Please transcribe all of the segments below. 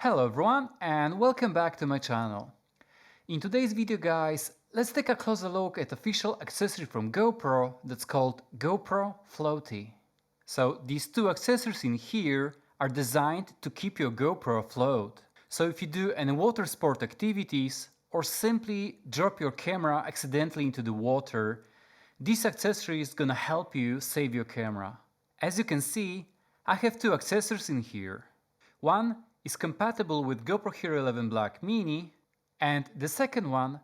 Hello everyone and welcome back to my channel. In today's video guys, let's take a closer look at official accessory from GoPro that's called GoPro Floaty. So these two accessories in here are designed to keep your GoPro afloat. So if you do any water sport activities or simply drop your camera accidentally into the water, this accessory is gonna help you save your camera. As you can see, I have two accessories in here. One is compatible with GoPro Hero 11 Black Mini, and the second one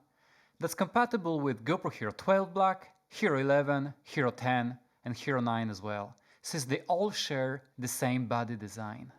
that's compatible with GoPro Hero 12 Black, Hero 11, Hero 10 and Hero 9 as well, since they all share the same body design.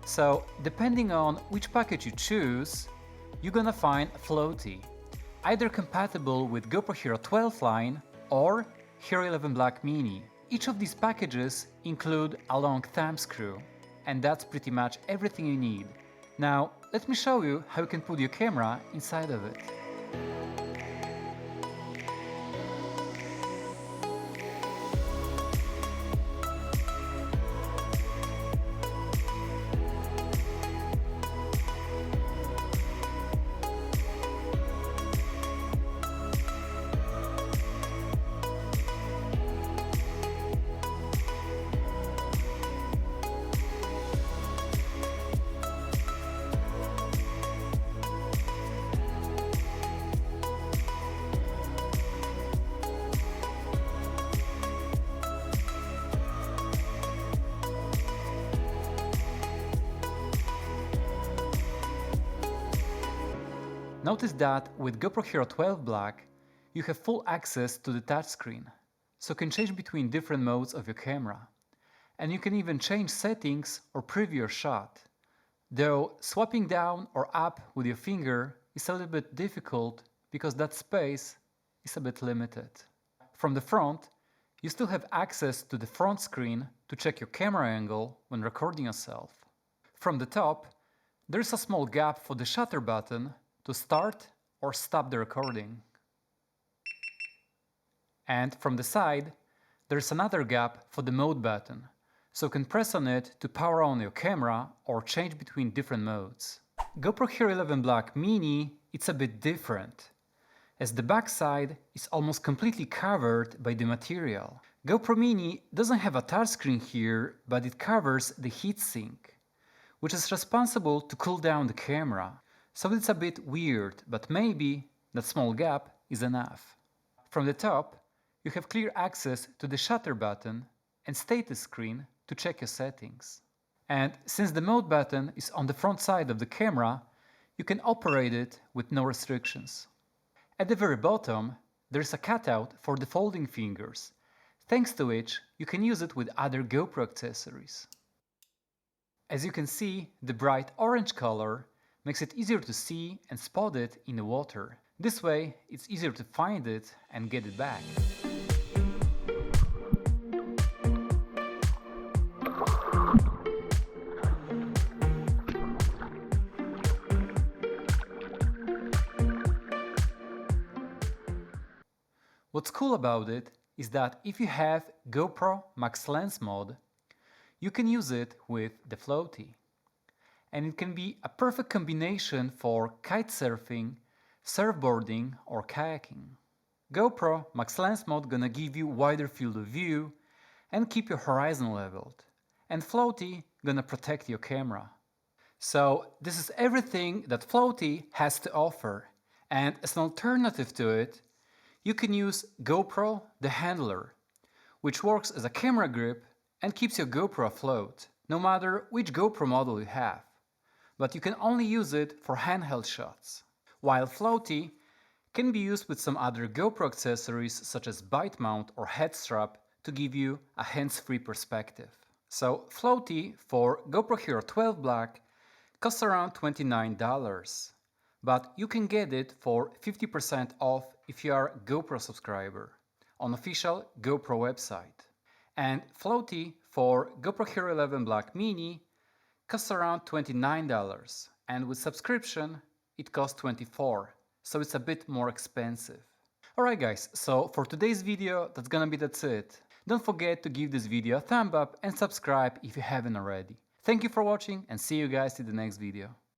So, depending on which package you choose, you're gonna find Floaty, either compatible with GoPro Hero 12 line or Hero 11 Black Mini. Each of these packages include a long thumb screw, and that's pretty much everything you need. Now, let me show you how you can put your camera inside of it. Notice that with GoPro Hero 12 Black, you have full access to the touchscreen, so you can change between different modes of your camera. And you can even change settings or preview your shot, though swapping down or up with your finger is a little bit difficult because that space is a bit limited. From the front, you still have access to the front screen to check your camera angle when recording yourself. From the top, there is a small gap for the shutter button to start or stop the recording. And from the side, there's another gap for the mode button, so you can press on it to power on your camera or change between different modes. GoPro Hero 11 Black Mini, it's a bit different, as the backside is almost completely covered by the material. GoPro Mini doesn't have a touchscreen here, but it covers the heatsink, which is responsible to cool down the camera. So it's a bit weird, but maybe that small gap is enough. From the top, you have clear access to the shutter button and status screen to check your settings. And since the mode button is on the front side of the camera, you can operate it with no restrictions. At the very bottom, there's a cutout for the folding fingers, thanks to which you can use it with other GoPro accessories. As you can see, the bright orange color makes it easier to see and spot it in the water. This way, it's easier to find it and get it back. What's cool about it is that if you have GoPro Max Lens Mod, you can use it with the Floaty. And it can be a perfect combination for kite surfing, surfboarding or kayaking. GoPro Max Lens Mod gonna give you wider field of view and keep your horizon leveled, and Floaty gonna protect your camera. So this is everything that Floaty has to offer, and as an alternative to it, you can use GoPro the Handler, which works as a camera grip and keeps your GoPro afloat, no matter which GoPro model you have. But you can only use it for handheld shots. While Floaty can be used with some other GoPro accessories such as bitemount or headstrap to give you a hands-free perspective. So Floaty for GoPro Hero 12 Black costs around $29, but you can get it for 50% off if you are a GoPro subscriber on official GoPro website. And Floaty for GoPro Hero 11 Black Mini costs around $29, and with subscription it costs $24, so it's a bit more expensive. Alright guys, so for today's video that's it. Don't forget to give this video a thumb up and subscribe if you haven't already. Thank you for watching and see you guys in the next video.